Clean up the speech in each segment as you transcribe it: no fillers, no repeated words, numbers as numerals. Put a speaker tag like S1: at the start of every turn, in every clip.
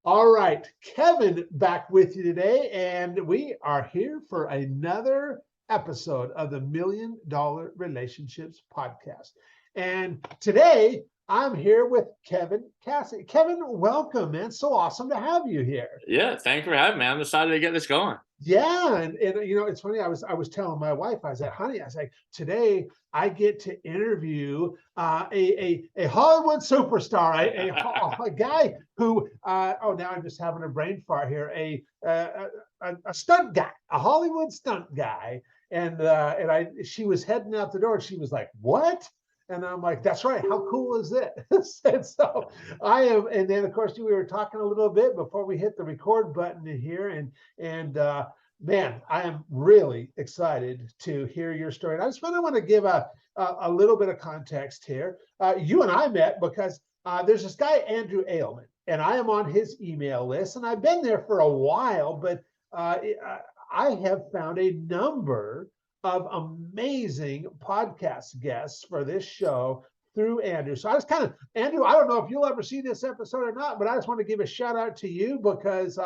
S1: All right, Kevin back with you today, and we are here for another episode of the $1 Million Relationships Podcast. And today I'm here with Kevin Cassidy. Kevin, welcome, man. So awesome to have you here.
S2: Yeah, thanks for having me. I'm excited to get this going.
S1: Yeah, and it's funny. I was telling my wife, I was like, honey, I was like, today I get to interview a Hollywood superstar, a guy who oh, now I'm just having a brain fart here, a stunt guy, a Hollywood stunt guy, and I she was heading out the door, and she was like, what? And I'm like, that's right. How cool is it? And so I am, and then of course we were talking a little bit before we hit the record button in here, and man, I am really excited to hear your story. And I just want to give a little bit of context here. You and I met because there's this guy, Andrew Ailman, and I am on his email list, and I've been there for a while, but uh, I have found a number of amazing podcast guests for this show through Andrew. So I was kind of, Andrew, I don't know if you'll ever see this episode or not, but I just want to give a shout out to you because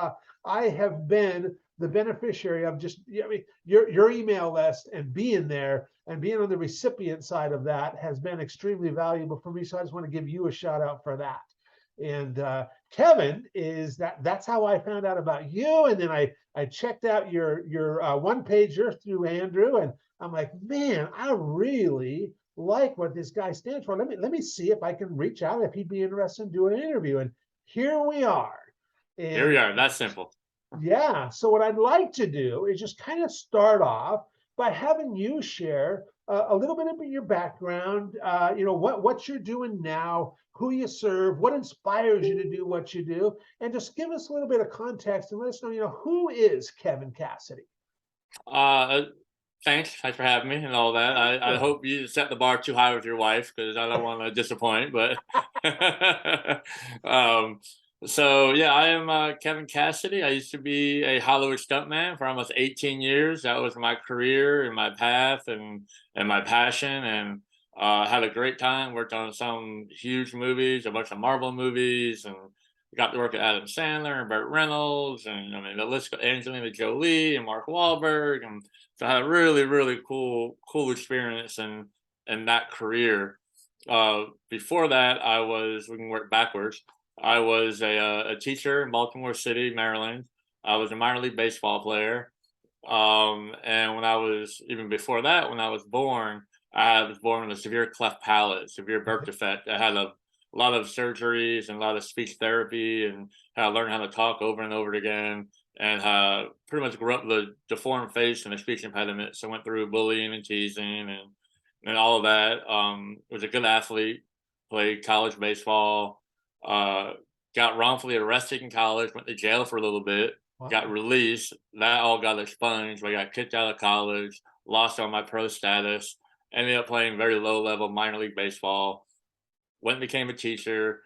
S1: I have been the beneficiary of just your email list, and being there and being on the recipient side of that has been extremely valuable for me. So I just want to give you a shout out for that. And Kevin, is that's how I found out about you. And then I checked out your one pager through Andrew, and I'm like, man, I really like what this guy stands for. Let me see if I can reach out, if he'd be interested in doing an interview. And here we are.
S2: Here
S1: And
S2: we are. That's simple.
S1: yeah. So what I'd like to do is just kind of start off by having you share a little bit about your background. What you're doing now, who you serve, what inspires you to do what you do, and just give us a little bit of context and let us know, who is Kevin Cassidy.
S2: Uh, thanks for having me and all that. I
S1: Sure.
S2: hope you set the bar too high with your wife because I don't want to disappoint. But um, so yeah, I am Kevin Cassidy. I used to be a Hollywood stuntman for almost 18 years. That was my career and my path and my passion, and had a great time. Worked on some huge movies, a bunch of Marvel movies, and got to work with Adam Sandler and Burt Reynolds, and I mean the list, Angelina Jolie and Mark Wahlberg, and so I had a really cool experience in that career. Before that, we can work backwards. I was a teacher in Baltimore City, Maryland. I was a minor league baseball player. And when I was, even before that, when I was born, I was born with a severe cleft palate, severe birth defect. I had a lot of surgeries and a lot of speech therapy, and had to learn how to talk over and over again, and pretty much grew up with a deformed face and a speech impediment. So I went through bullying and teasing and all of that. Was a good athlete, played college baseball, uh, got wrongfully arrested in college, went to jail for a little bit, got
S1: Wow.
S2: released. That all got expunged. I got kicked out of college, lost all my pro status, ended up playing very low level minor league baseball, went and became a teacher,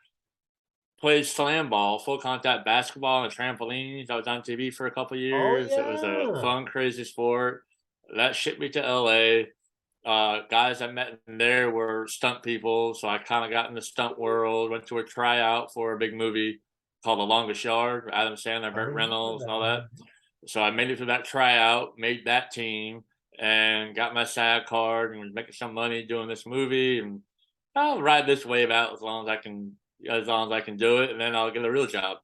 S2: played slam ball, full contact basketball and trampolines. I was on TV for a couple of
S1: Oh
S2: years. It was a
S1: yeah.
S2: fun, crazy sport. That shipped me to LA. Guys I met in there were stunt people, so I kind of got in the stunt world. Went to a tryout for a big movie called The Longest Yard, with Adam Sandler,
S1: I
S2: Burt
S1: remember
S2: Reynolds, and
S1: that
S2: all that.
S1: one.
S2: So I made it to that tryout, made that team, and got my SAG card, and was making some money doing this movie. And I'll ride this wave out as long as I can do it, and then I'll get a real job.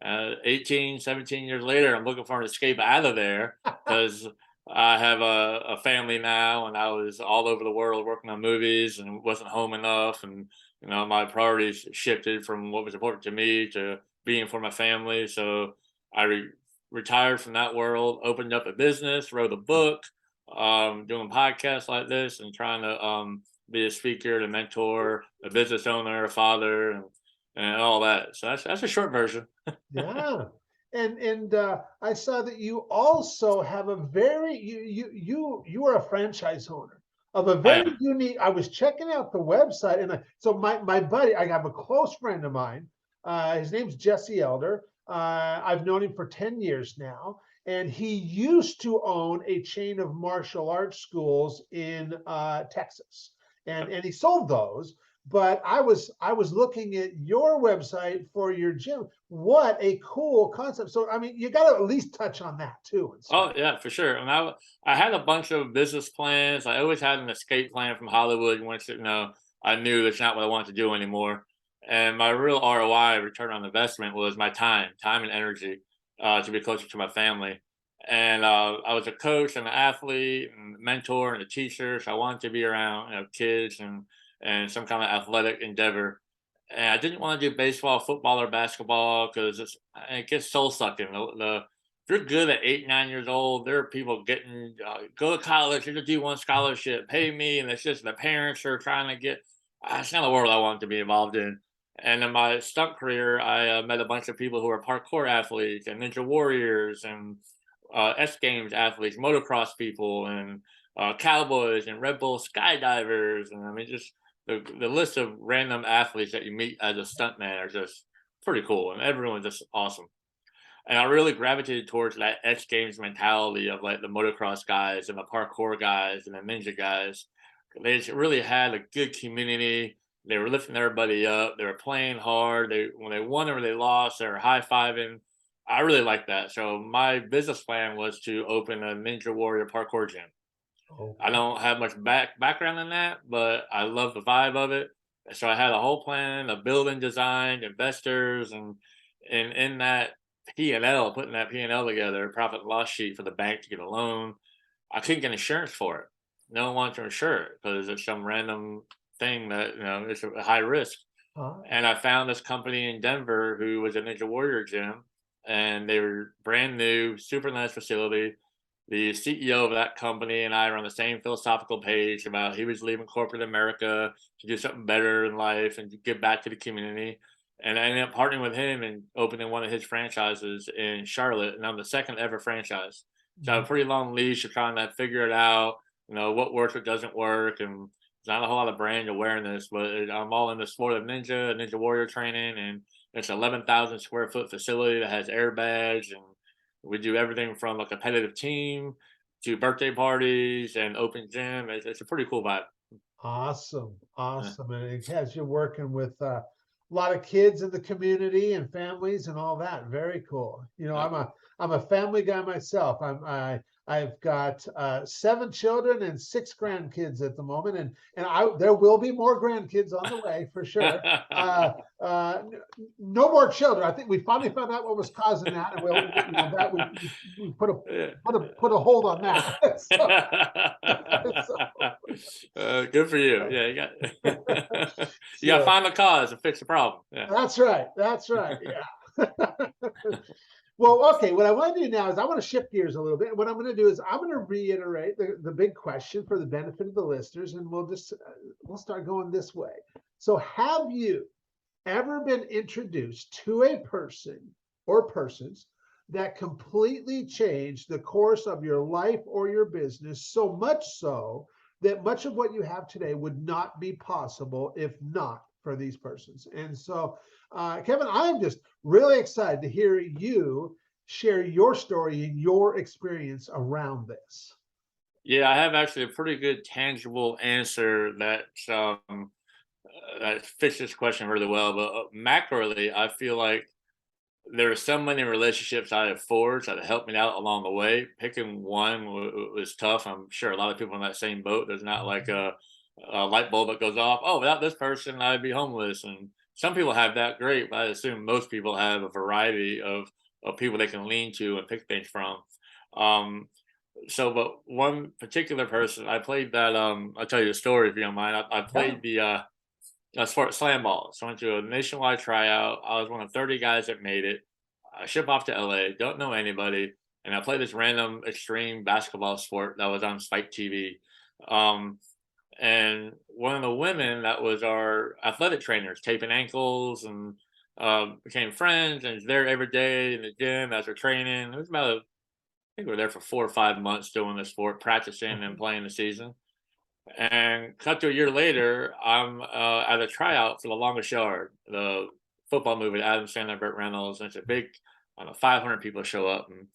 S2: 18, 17 years later, I'm looking for an escape out of there because I have a family now, and I was all over the world working on movies and wasn't home enough. And, my priorities shifted from what was important to me to being for my family. So I retired from that world, opened up a business, wrote a book, doing podcasts like this, and trying to be a speaker, a mentor, a business owner, a father, and all that. So that's a short version.
S1: Yeah. And I saw that you also have a very you are a franchise owner of a
S2: I
S1: very
S2: am.
S1: unique. I was checking out the website, and so my buddy, I have a close friend of mine. His name's Jesse Elder. I've known him for 10 years now, and he used to own a chain of martial arts schools in Texas, and he sold those. but I was looking at your website for your gym. What a cool concept. So I mean, you got to at least touch on that too and stuff.
S2: Oh yeah, for sure. And I had a bunch of business plans. I always had an escape plan from Hollywood once I knew that's not what I wanted to do anymore. And my real ROI, return on investment, was my time and energy, to be closer to my family. And I was a coach and an athlete and a mentor and a teacher, so I wanted to be around kids and some kind of athletic endeavor. And I didn't want to do baseball, football, or basketball because it gets soul sucking. If you're good at 8, 9 years old, there are people getting go to college, get a D1 scholarship, pay me, and it's just the parents are trying to get. That's not the world I want to be involved in. And in my stunt career, I met a bunch of people who are parkour athletes and ninja warriors and S Games athletes, motocross people, and cowboys and Red Bull skydivers, and I mean, just the list of random athletes that you meet as a stuntman are just pretty cool, and everyone's just awesome. And I really gravitated towards that X Games mentality of like the motocross guys and the parkour guys and the ninja guys. They just really had a good community. They were lifting everybody up. They were playing hard. They when they won or they lost, they were high fiving. I really liked that. So my business plan was to open a Ninja Warrior parkour gym.
S1: Oh,
S2: I don't have much background in that, but I love the vibe of it. So I had a whole plan, a building design, investors, and in that P&L, putting that P&L together, profit and loss sheet for the bank to get a loan. I couldn't get insurance for it. No one wanted to insure it because it's some random thing that it's a high risk.
S1: huh?
S2: And I found this company in Denver who was a Ninja Warrior gym, and they were brand new, super nice facility. The CEO of that company and I are on the same philosophical page about he was leaving corporate America to do something better in life and to give back to the community. And I ended up partnering with him and opening one of his franchises in Charlotte, and I'm the second ever franchise. So I have
S1: Mhm.
S2: a pretty long leash of trying to figure it out, what works, what doesn't work, and there's not a whole lot of brand awareness, but I'm all in the sport of ninja warrior training, and it's an 11,000 square foot facility that has airbags, and we do everything from a competitive team to birthday parties and open gym. It's a pretty cool vibe.
S1: Awesome,
S2: Yeah.
S1: awesome, and it has you working with a lot of kids in the community and families and all that. Very cool. You know,
S2: Uh,
S1: I'm a family guy myself. I've got 7 children and 6 grandkids at the moment, and there will be more grandkids on the way for sure. Uh, no more children. I think we finally found out what was causing that, and that we put a
S2: yeah.
S1: put a hold on that. So, so
S2: Good for you. Yeah, you got to
S1: so
S2: find the cause and fix the problem. Yeah.
S1: that's right. That's right. Yeah. Well, okay. What I want to do now is I want to shift gears a little bit. What I'm going to do is I'm going to reiterate the big question for the benefit of the listeners, and we'll start going this way. So, have you ever been introduced to a person or persons that completely changed the course of your life or your business, so much so that much of what you have today would not be possible if not for these persons? And so, Kevin, I'm just really excited to hear you share your story and your experience around this.
S2: Yeah, I have actually a pretty good tangible answer that fits this question really well. But macroly, I feel like there are so many relationships I have forged that have helped me out along the way. Picking one was tough. I'm sure a lot of people in that same boat. There's not like a light bulb that goes off. Oh, without this person, I'd be homeless. And some people have that great, but I assume most people have a variety of people they can lean to and pick things from. Um, but one particular person, I played that. I'll tell you a story if you don't mind. I
S1: Yeah.
S2: played the sport slam ball. So I went to a nationwide tryout. I was one of 30 guys that made it. I ship off to LA, don't know anybody, and I played this random extreme basketball sport that was on Spike TV. Um, and one of the women that was our athletic trainers, taping ankles, and became friends and was there every day in the gym as we're training. It was about, I think we were there for 4 or 5 months doing the sport, practicing and
S1: Okay.
S2: playing the season. And cut to a year later, I'm at a tryout for The Longest Yard, the football movie, Adam Sandler, Burt Reynolds. And it's a big, I don't know, 500 people show up, and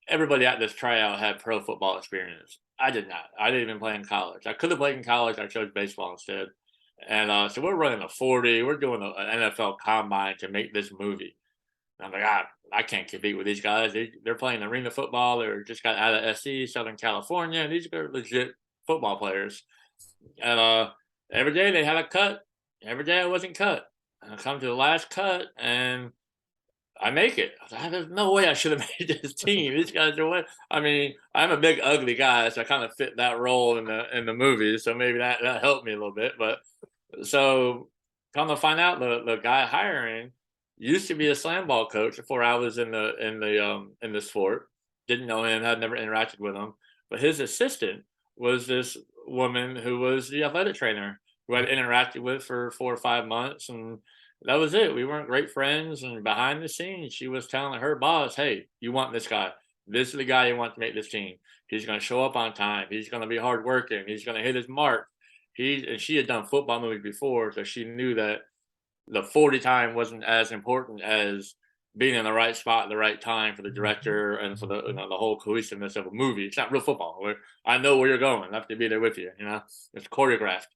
S2: everybody at this tryout had pro football experience. I did not. I didn't even play in college. I could have played in college. I chose baseball instead. And so we're running a 40, we're doing an NFL combine to make this movie. And I'm like, I can't compete with these guys. They're playing arena football. They're just got out of SC, Southern California. These are legit football players. And every day they had a cut. Every day I wasn't cut. And I come to the last cut and I make it. I was like, there's no way I should have made this team. These guys are what I mean, I'm a big ugly guy, so I kind of fit that role in the movie. So maybe that helped me a little bit. But so come to find out the guy hiring used to be a slam ball coach before I was in the sport. Didn't know him, had never interacted with him. But his assistant was this woman who was the athletic trainer who I'd interacted with for 4 or 5 months, and that was it. We weren't great friends, and behind the scenes, she was telling her boss, "Hey, you want this guy? This is the guy you want to make this team. He's going to show up on time. He's going to be hardworking. He's going to hit his mark." And she had done football movies before, so she knew that the 40 time wasn't as important as being in the right spot at the right time for the director and for the the whole cohesiveness of a movie. It's not real football. I know where you're going. I have to be there with you. It's choreographed.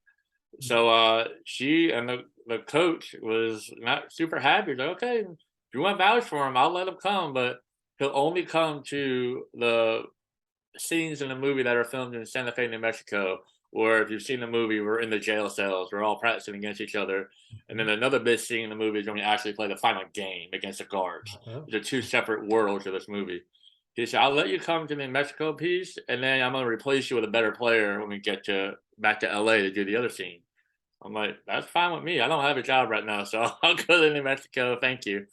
S2: So she and the coach was not super happy. He's like, okay, if you want to vouch for him, I'll let him come, but he'll only come to the scenes in the movie that are filmed in Santa Fe, New Mexico, or if you've seen the movie, we're in the jail cells, we're all practicing against each other. And then another big scene in the movie is when we actually play the final game against the guards.
S1: Uh-huh.
S2: They're two separate worlds of this movie. He said, I'll let you come to the Mexico piece, and then I'm going to replace you with a better player when we get to back to LA to do the other scene. I'm like, that's fine with me. I don't have a job right now, so I'll go to New Mexico. Thank you.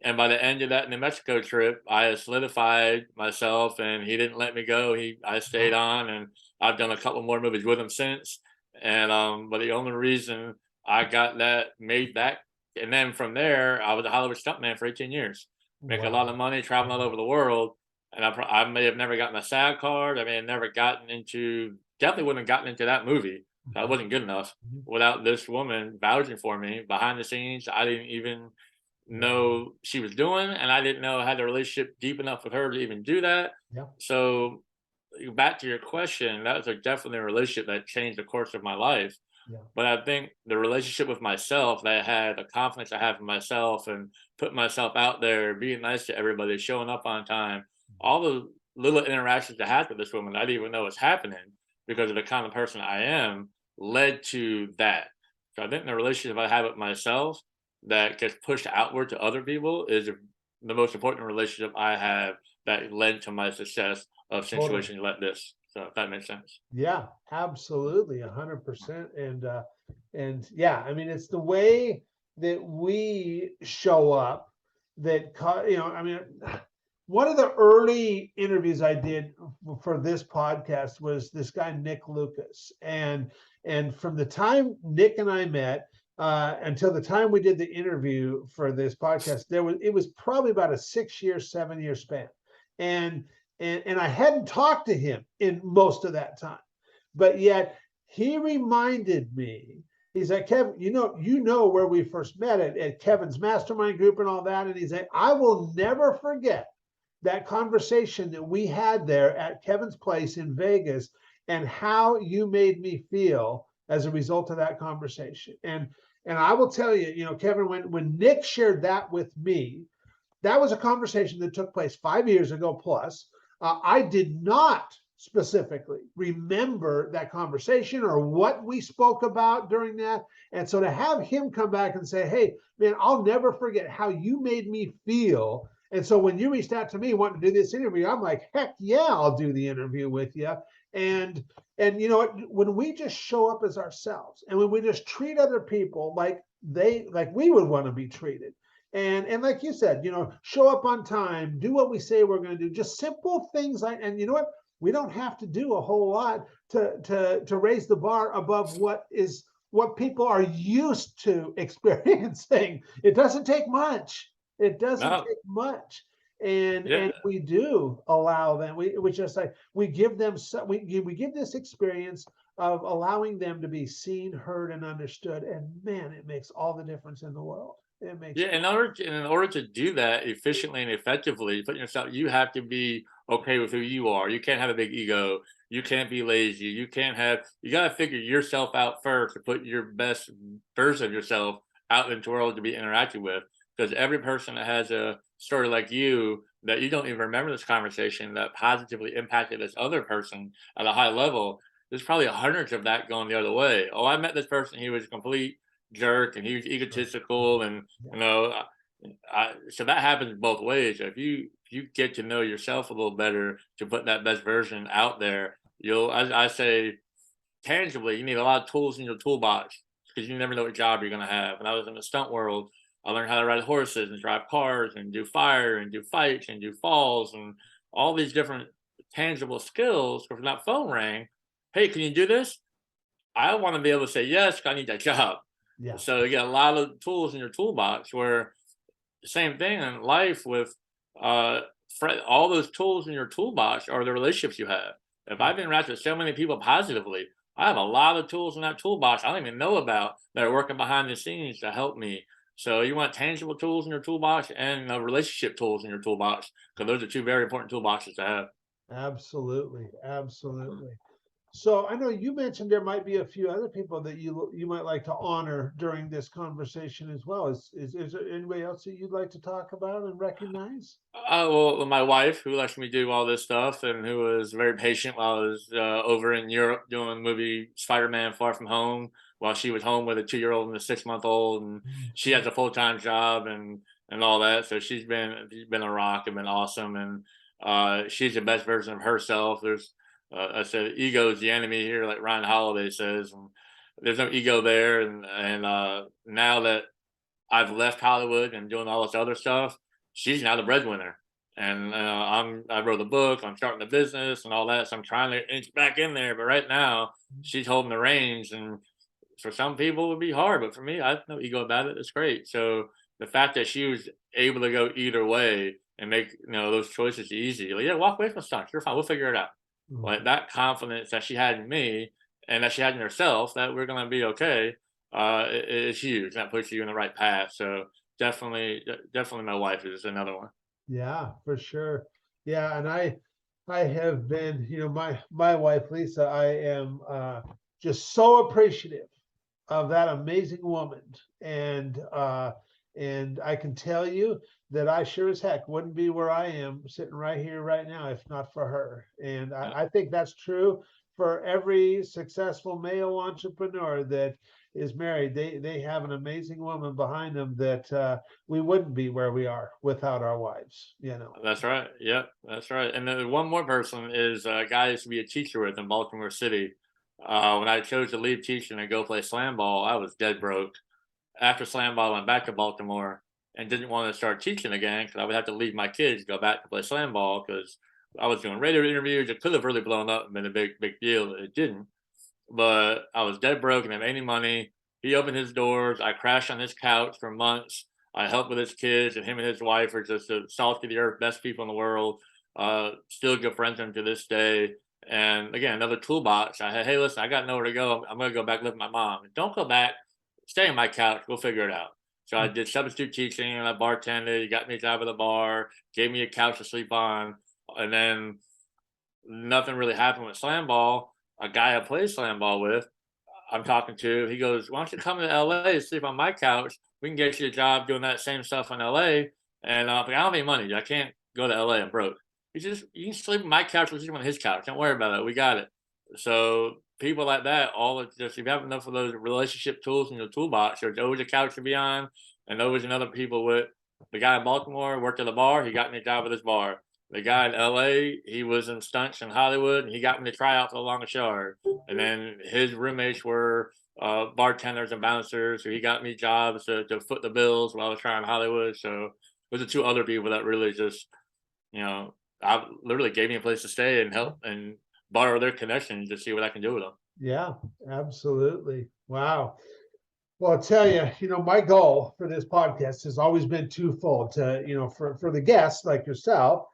S2: And by the end of that New Mexico trip, I had solidified myself, and he didn't let me go. I stayed on, and I've done a couple more movies with him since. And but the only reason I got that made that, and then from there, I was a Hollywood stuntman for 18 years, make a lot
S1: Wow.
S2: of money, traveling all over the world. And I may have never gotten a SAG card. I may have never gotten into, definitely wouldn't have gotten into that movie. I wasn't good enough
S1: Mhm.
S2: without this woman vouching for me behind the scenes. I didn't even
S1: Wow.
S2: know she was doing, and I didn't know I had a relationship deep enough with her to even do that.
S1: Yeah.
S2: So back to your question, that was definitely a relationship that changed the course of my life.
S1: Yeah.
S2: But I think the relationship with myself that I had, the confidence I have in myself, and putting myself out there, being nice to everybody, showing up on time, all the little interactions I had with this woman, I didn't even know was happening because of the kind of person I am, led to that. So I think the relationship I have with myself that gets pushed outward to other people is the most important relationship I have that led to my success of
S1: Totally.
S2: situations like this. So if that makes sense.
S1: Yeah, absolutely, 100%. And yeah, I mean, it's the way that we show up that I mean, one of the early interviews I did for this podcast was this guy Nick Lucas, and from the time Nick and I met until the time we did the interview for this podcast, it was probably about a 6 year, 7 year span, and and I hadn't talked to him in most of that time, but yet he reminded me. He's like, Kevin, you know where we first met at Kevin's mastermind group and all that. And he's like, I will never forget that conversation that we had there at Kevin's place in Vegas and how you made me feel as a result of that conversation. And I will tell you, Kevin, when Nick shared that with me, that was a conversation that took place 5 years ago plus. I did not specifically remember that conversation or what we spoke about during that. And so to have him come back and say, hey, man, I'll never forget how you made me feel. And so when you reached out to me wanting to do this interview, I'm like, heck yeah, I'll do the interview with you. And you know what, when we just show up as ourselves and when we just treat other people like we would want to be treated, and like you said, show up on time, do what we say we're going to do, just simple things like, and you know what, we don't have to do a whole lot to raise the bar above what people are used to experiencing. It doesn't take much. It doesn't
S2: No,
S1: take much. And
S2: yeah,
S1: we do allow them, we just like we give them we give this experience of allowing them to be seen, heard, and understood, and man, it makes all the difference in the world. It makes
S2: yeah. In order to do that efficiently and effectively, put yourself, you have to be okay with who you are. You can't have a big ego. You can't be lazy. You got to figure yourself out first to put your best version of yourself out into the world to be interacted with. Because every person that has a story like you that you don't even remember this conversation that positively impacted this other person at a high level, there's probably hundreds of that going the other way. Oh, I met this person. He was a complete jerk and he was
S1: Sure.
S2: egotistical and
S1: Yeah.
S2: you know so that happens both ways. If you get to know yourself a little better to put that best version out there, you'll I say tangibly, you need a lot of tools in your toolbox because you never know what job you're going to have. When I was in the stunt world, I learned how to ride horses and drive cars and do fire and do fights and do falls and all these different tangible skills. If that phone rang, hey, can you do this? I want to be able to say yes, 'cause I need that job.
S1: Yeah.
S2: So you got a lot of tools in your toolbox where same thing in life with uh all those tools in your toolbox are the relationships you have. If
S1: Yeah.
S2: I've interacted with so many people positively, I have a lot of tools in that toolbox I don't even know about that are working behind the scenes to help me. So you want tangible tools in your toolbox and relationship tools in your toolbox because those are two very important toolboxes to have.
S1: Absolutely. Absolutely. So I know you mentioned there might be a few other people that you might like to honor during this conversation as well. Is there anybody else that you'd like to talk about and recognize?
S2: Well, my wife, who lets me do all this stuff, and who was very patient while I was over in Europe doing the movie Spider-Man: Far From Home, while she was home with a 2-year-old and a 6-month-old, and she
S1: Mhm.
S2: has a full-time job and all that. So she's been a rock and been awesome, and she's the best version of herself. I said, ego is the enemy here, like Ryan Holiday says, and there's no ego there. And now that I've left Hollywood and doing all this other stuff, she's now the breadwinner. And I wrote a book, I'm starting a business and all that. So I'm trying to inch back in there. But right now, she's holding the reins. And for some people, it would be hard. But for me, I have no ego about it. It's great. So the fact that she was able to go either way and make those choices easy, like, yeah, walk away from stuff. You're fine. We'll figure it out. Like
S1: Mhm.
S2: that confidence that she had in me and that she had in herself that we're gonna be okay is huge. That puts you in the right path. So definitely, my wife is another one.
S1: Yeah, for sure. Yeah, and I have been, my wife Lisa, I am just so appreciative of that amazing woman. And and I can tell you that I sure as heck wouldn't be where I am sitting right here right now if not for her. And
S2: Yeah,
S1: I think that's true for every successful male entrepreneur that is married. They have an amazing woman behind them that we wouldn't be where we are without our wives.
S2: that's right. Yep, that's right. And then one more person is a guy I used to be a teacher with in Baltimore City. When I chose to leave teaching and go play slam ball, I was dead broke. After slam ball, I went back to Baltimore and didn't want to start teaching again because I would have to leave my kids, go back to play slam ball because I was doing radio interviews. It could have really blown up and been a big deal. It didn't, but I was dead broke and didn't have any money. He opened his doors. I crashed on his couch for months. I helped with his kids, and him and his wife are just the salt of the earth, best people in the world. Still good friends with him to this day. And again, another toolbox. I had, hey, listen, I got nowhere to go. I'm going to go back live with my mom. Don't go back. Stay on my couch. We'll figure it out. So I did substitute teaching and I bartended. He got me a job at the bar, gave me a couch to sleep on. And then nothing really happened with slam ball. A guy I play slam ball with, I'm talking to, he goes, "Why don't you come to LA and sleep on my couch? We can get you a job doing that same stuff in LA." And I don't have any money. I can't go to LA. I'm broke. He says, "You can sleep on my couch, we'll sleep on his couch. Don't worry about it. We got it." So people like that, all it's just if you have enough of those relationship tools in your toolbox, there's always a couch to be on, and always another people with. The guy in Baltimore worked at a bar. He got me a job at his bar. The guy in LA, he was in stunts in Hollywood, and he got me to try out for the longest yard. And then his roommates were bartenders and bouncers, so he got me jobs to foot the bills while I was trying Hollywood. So those are two other people that really just, you know, I literally gave me a place to stay and help and borrow their connections to see what I can do with them.
S1: Yeah, absolutely. Wow. Well, I'll tell you, my goal for this podcast has always been twofold to, for the guests like yourself,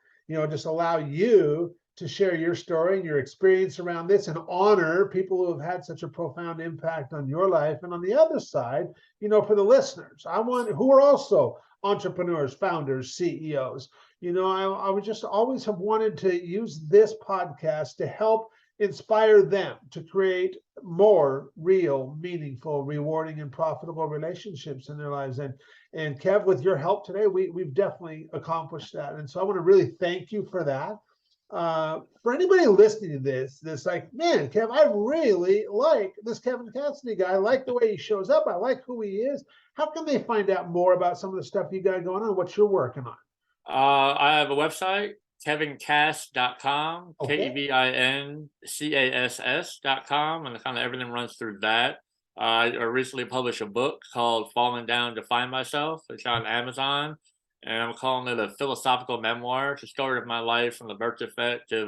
S1: just allow you to share your story and your experience around this and honor people who have had such a profound impact on your life. And on the other side, for the listeners, I want who are also entrepreneurs, founders, CEOs. I would just always have wanted to use this podcast to help inspire them to create more real, meaningful, rewarding, and profitable relationships in their lives. And Kev, with your help today, we've definitely accomplished that. And so I want to really thank you for that. For anybody listening to this like, man, Kev, I really like this Kevin Cassidy guy. I like the way he shows up. I like who he is. How can they find out more about some of the stuff you got going on, what you're working on?
S2: I have a website, kevincas.com,
S1: Okay.
S2: KevinCass.com, and kind of everything runs through that. I recently published a book called Falling Down to Find Myself. It's on Amazon, and I'm calling it a philosophical memoir. It's the story of my life from the birth defect to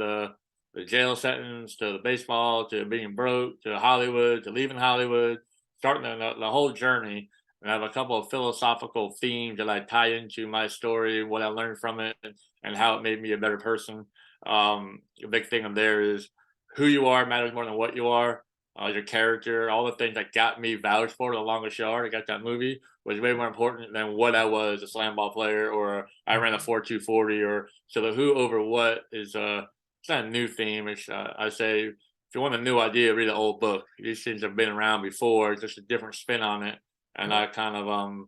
S2: the jail sentence, to the baseball, to being broke, to Hollywood, to leaving Hollywood, starting the whole journey. And I have a couple of philosophical themes that I tie into my story, what I learned from it, and how it made me a better person. The big thing in there is who you are matters more than what you are. Your character, all the things that got me vouched for, The Longest Yard, I got that movie, was way more important than what I was, a slam ball player, or I ran a 4.240, or so the who over what is it's not a new theme. It's I say if you want a new idea, read an old book. These things have been around before, it's just a different spin on it. And I kind of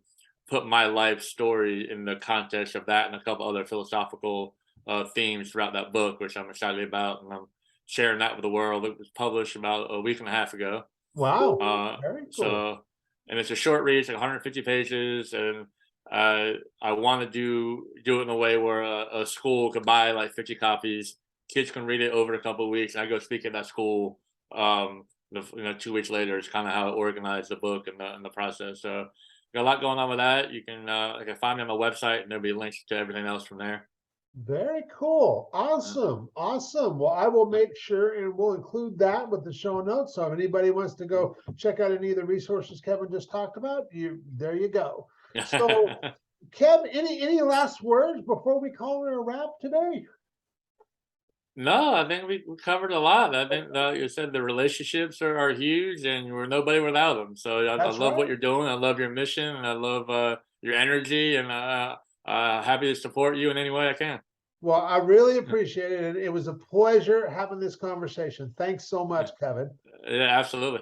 S2: put my life story in the context of that and a couple other philosophical themes throughout that book, which I'm excited about, and I'm sharing that with the world. It was published about a week and a half ago.
S1: Wow.
S2: Uh,
S1: Very cool.
S2: so, and it's a short read, it's like 150 pages, and I want to do it in a way where a school could buy like 50 copies. Kids can read it over a couple of weeks, and I go speak at that school. 2 weeks later is kind of how I organize the book and the process. So got a lot going on with that. You can find me on my website, and there'll be links to everything else from there.
S1: Very cool.
S2: Yeah.
S1: Awesome. Awesome. Well, I will make sure and we'll include that with the show notes. So if anybody wants to go check out any of the resources Kevin just talked about, there you go. So Kev, any last words before we call it a wrap today?
S2: No, I think we covered a lot. I think you said the relationships are huge, and we're nobody without them. So I
S1: That's
S2: love what
S1: right.
S2: you're doing. I love your mission, and I love your energy, and happy to support you in any way I can.
S1: Well, I really appreciate it. And it was a pleasure having this conversation. Thanks so much, Kevin.
S2: Yeah, absolutely.